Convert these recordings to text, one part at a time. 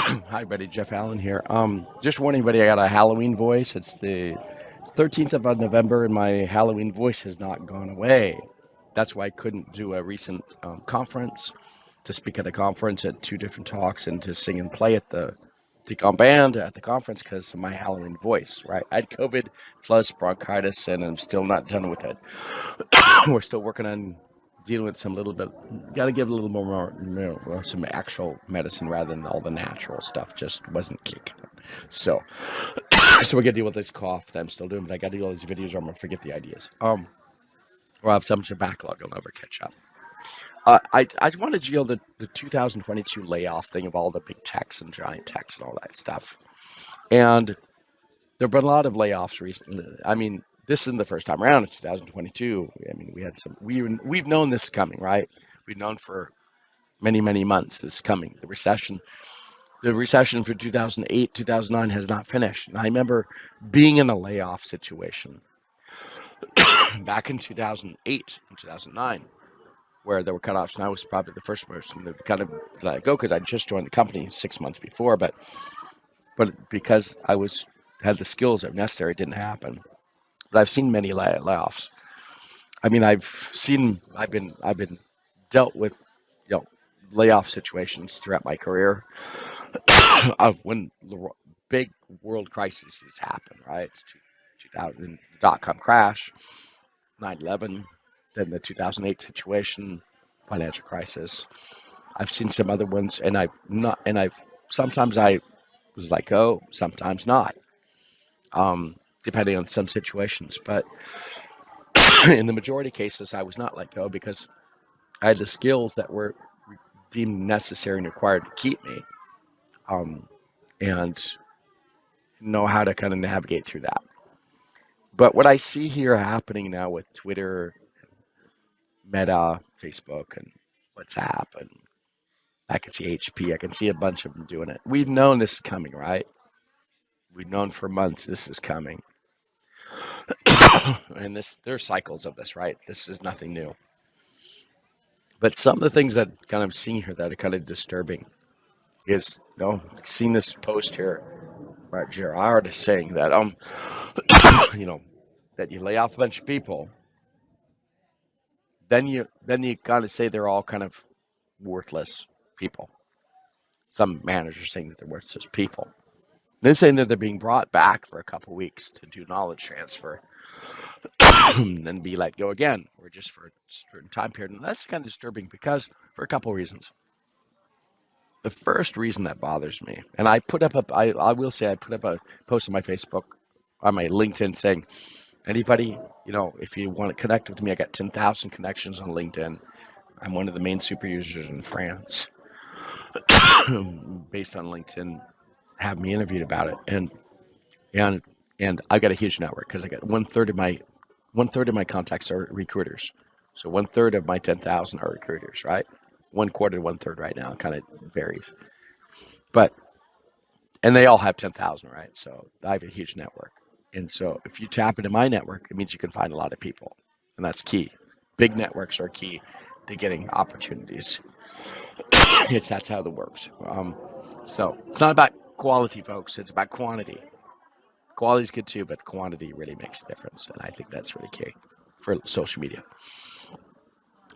Hi, buddy. Jeff Allen here. Just warning, buddy. I got a Halloween voice. It's the 13th of November, and my Halloween voice has not gone away. That's why I couldn't do a recent conference to speak at a conference at two different talks and to sing and play at the decom band at the conference because of my Halloween voice. Right? I had COVID plus bronchitis, and I'm still not done with it. We're still working on dealing with some little bit. Got to give it a little more, some actual medicine rather than all the natural stuff. Just wasn't kicking. So, so we got to deal with this cough that I'm still doing. But I got to do all these videos, or I'm gonna forget the ideas. Or I have so much backlog, I'll never catch up. I wanted to deal the 2022 layoff thing of all the big techs and giant techs and all that stuff. And there have been a lot of layoffs recently. I mean, this isn't the first time around in 2022. I mean, we had some. We've known this coming, right? We've known for many months this coming. The recession for 2008, 2009 has not finished. And I remember being in a layoff situation back in 2008 and 2009, where there were cutoffs, and I was probably the first person to kind of let go because I just joined the company 6 months before, but because I had the skills that were necessary, it didn't happen. But I've seen many layoffs. I mean, I've been dealt with, layoff situations throughout my career of when big world crises happen, right? 2000 dot-com crash, 9/11, then the 2008 situation, financial crisis. I've seen some other ones, and sometimes I was like, oh, sometimes not, depending on some situations. But in the majority of cases, I was not let go because I had the skills that were deemed necessary and required to keep me, and know how to kind of navigate through that. But what I see here happening now with Twitter, Meta, Facebook, and WhatsApp, and I can see HP, I can see a bunch of them doing it. We've known this is coming, right? We've known for months this is coming. And there's cycles of this, right? This is nothing new. But some of the things that kind of seeing here that are kind of disturbing is, seeing this post here, right? Gerard is saying that, that you lay off a bunch of people, then you kind of say they're all kind of worthless people. Some managers saying that they're worthless people. They're saying that they're being brought back for a couple weeks to do knowledge transfer, and then be let go again, or just for a certain time period. And that's kind of disturbing because for a couple of reasons. The first reason that bothers me, and I put up I will say I put up a post on my Facebook, on my LinkedIn saying, anybody, if you want to connect with me, I got 10,000 connections on LinkedIn. I'm one of the main super users in France. Based on LinkedIn, have me interviewed about it, and I got a huge network because I got one third of my contacts are recruiters, so 1/3 of my 10,000 are recruiters, right? 1/4 to 1/3 right now, kind of varies, and they all have 10,000, right? So I have a huge network, and so if you tap into my network, it means you can find a lot of people, and that's key. Big networks are key to getting opportunities. That's how it works. So it's not about quality, folks. It's about quantity. Quality is good too, but quantity really makes a difference, and I think that's really key for social media.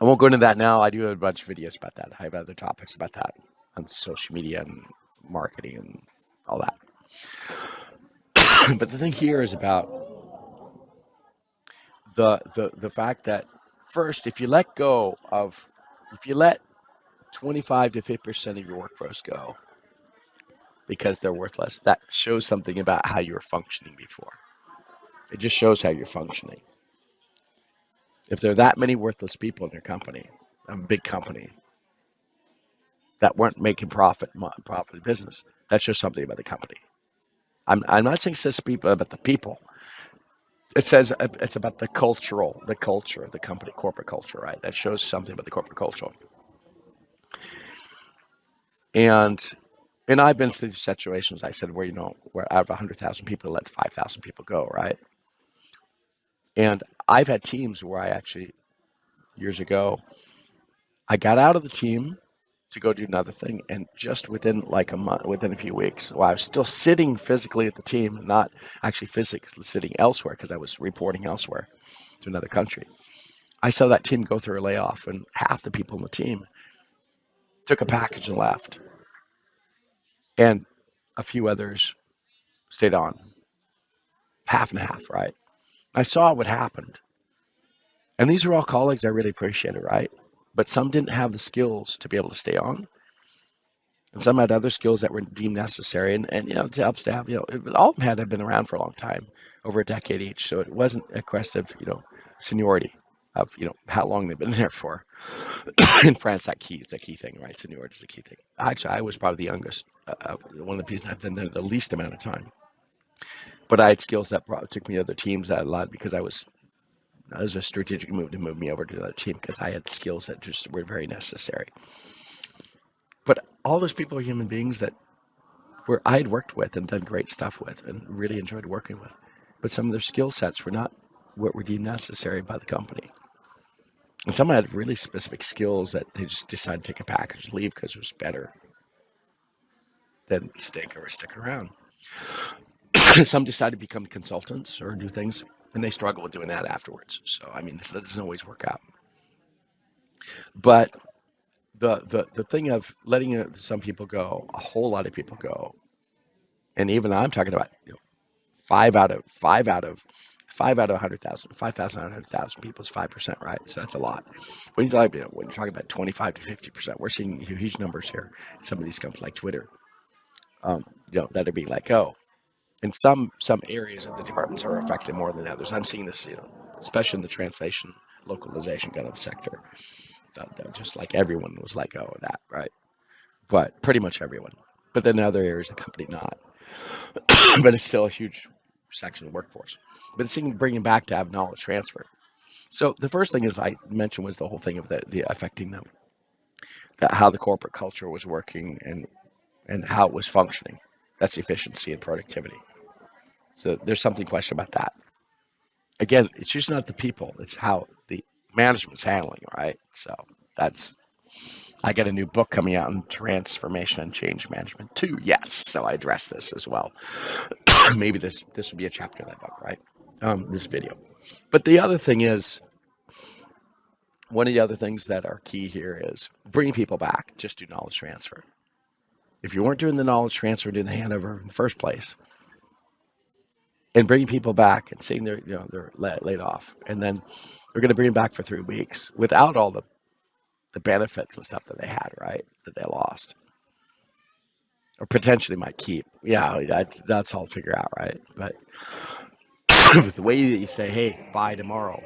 I won't go into that now. I do have a bunch of videos about that. I have other topics about that on social media and marketing and all that. But the thing here is about the fact that first, if you let 25 to 50% of your workforce go because they're worthless, that shows something about how you were functioning before. It just shows how you're functioning. If there are that many worthless people in your company, a big company, that weren't making profit business, that shows something about the company. I'm not saying it's people about the people. It says it's about the culture of the company, corporate culture, right? That shows something about the corporate culture. And I've been through situations, I said, where out of 100,000 people, let 5,000 people go, right? And I've had teams where I actually, years ago, I got out of the team to go do another thing. And just within like a month, within a few weeks, while I was still sitting physically at the team, not actually physically sitting elsewhere because I was reporting elsewhere to another country, I saw that team go through a layoff, and half the people on the team took a package and left, and a few others stayed on, half and half, right? I saw what happened. And these are all colleagues I really appreciated, right? But some didn't have the skills to be able to stay on. And some had other skills that were deemed necessary. And to help staff, all of them had been around for a long time, over a decade each. So it wasn't a question of, seniority of, how long they've been there for. In France, it's a key thing, right? Seniority is a key thing. Actually, I was probably the youngest, one of the people I've been there the least amount of time. But I had skills that took me to other teams that a lot because it was a strategic move to move me over to another team because I had skills that just were very necessary. But all those people are human beings that I had worked with and done great stuff with and really enjoyed working with. But some of their skill sets were not what were deemed necessary by the company. And some had really specific skills that they just decided to take a package and leave because it was better than stick around. Some decided to become consultants or do things, and they struggle with doing that afterwards. So, that doesn't always work out. But the thing of letting some people go, a whole lot of people go, and even I'm talking about 100,000, 5,000 out of 100,000 people is 5%, right? So that's a lot. When you're talking about 25 to 50%, we're seeing huge numbers here. Some of these companies like Twitter, that'd be like, in some areas of the departments are affected more than others. I'm seeing this, especially in the translation, localization kind of sector. Just like everyone was like, that, right? But pretty much everyone. But then in other areas, the company not. But it's still a huge section of the workforce. But it's bringing back to have knowledge transfer. So the first thing is I mentioned was the whole thing of the affecting them, how the corporate culture was working and how it was functioning. That's efficiency and productivity. So there's something question about that. Again, it's just not the people; it's how the management's handling, right? So I got a new book coming out on transformation and change management too. Yes, so I address this as well. Maybe this would be a chapter of that book, right? This video. But the other thing is, one of the other things that are key here is bringing people back. Just do knowledge transfer. If you weren't doing the knowledge transfer, doing the handover in the first place, and bringing people back and saying they're laid off, and then we're going to bring them back for 3 weeks without all the benefits and stuff that they had, right? That they lost or potentially might keep. Yeah, that's all to figure out, right? But with the way that you say, hey, bye tomorrow,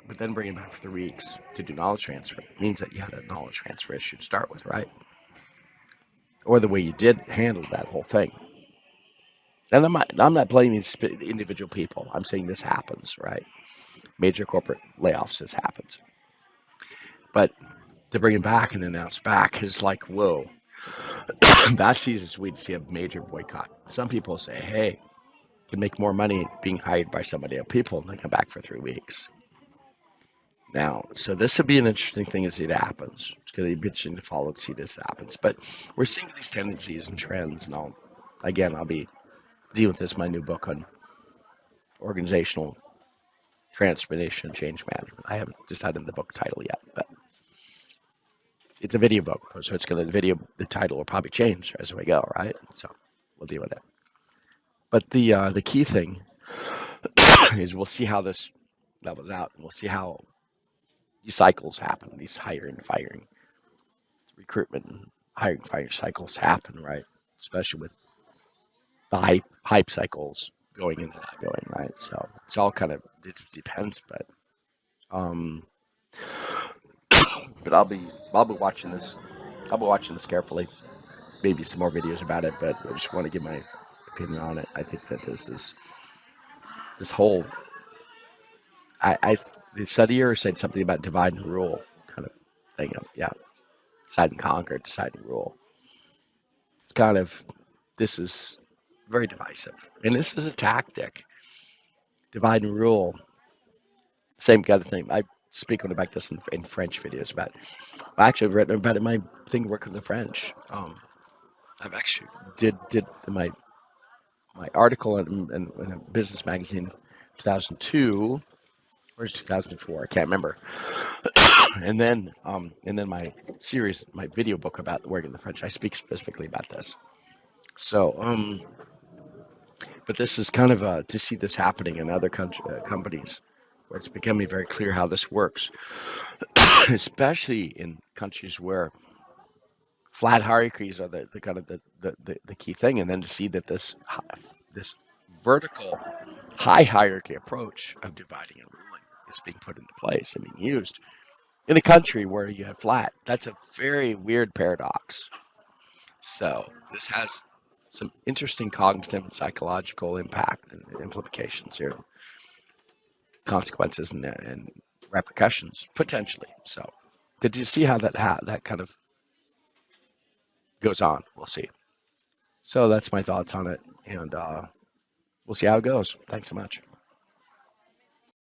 but then bring them back for 3 weeks to do knowledge transfer means that you had a knowledge transfer issue to start with, right? Or the way you did handle that whole thing. And I'm not blaming individual people. I'm saying this happens, right? Major corporate layoffs, this happens. But to bring it back and announce back is like, whoa. That's easy. We'd see a major boycott. Some people say, hey, you can make more money being hired by somebody else. People, and they come back for 3 weeks. Now, so this would be an interesting thing as it happens. It's going to be interesting to follow and see this happens. But we're seeing these tendencies and trends, and I'll be dealing with this in my new book on organizational transformation and change management. I haven't decided the book title yet, but it's a video book, so the title will probably change as we go, right? So we'll deal with it. But the key thing is we'll see how this levels out, and we'll see how these cycles happen, these hiring and firing, recruitment and hiring and firing cycles happen, right? Especially with the hype cycles going into that going, right? So it's all kind of, it depends, but I'll be watching this. I'll be watching this carefully. Maybe some more videos about it, but I just want to give my opinion on it. I think that this whole, the studier said something about divide and rule kind of thing. Decide and conquer, decide and rule. It's kind of, this is very divisive, and this is a tactic. Divide and rule, same kind of thing. speaking about this in French videos about. I actually have written about it in my thing working with the French. I've actually did my article in a business magazine, 2002 or 2004. I can't remember. And then my series, my video book about working the French. I speak specifically about this. So but this is kind of to see this happening in other companies, where it's becoming very clear how this works, especially in countries where flat hierarchies are the kind of the key thing, and then to see that this vertical high hierarchy approach of dividing and ruling is being put into place and being used in a country where you have flat. That's a very weird paradox. So this has some interesting cognitive and psychological impact and implications here, consequences and repercussions potentially. So, did you see how that kind of goes on? We'll see. So that's my thoughts on it, and we'll see how it goes. Thanks so much.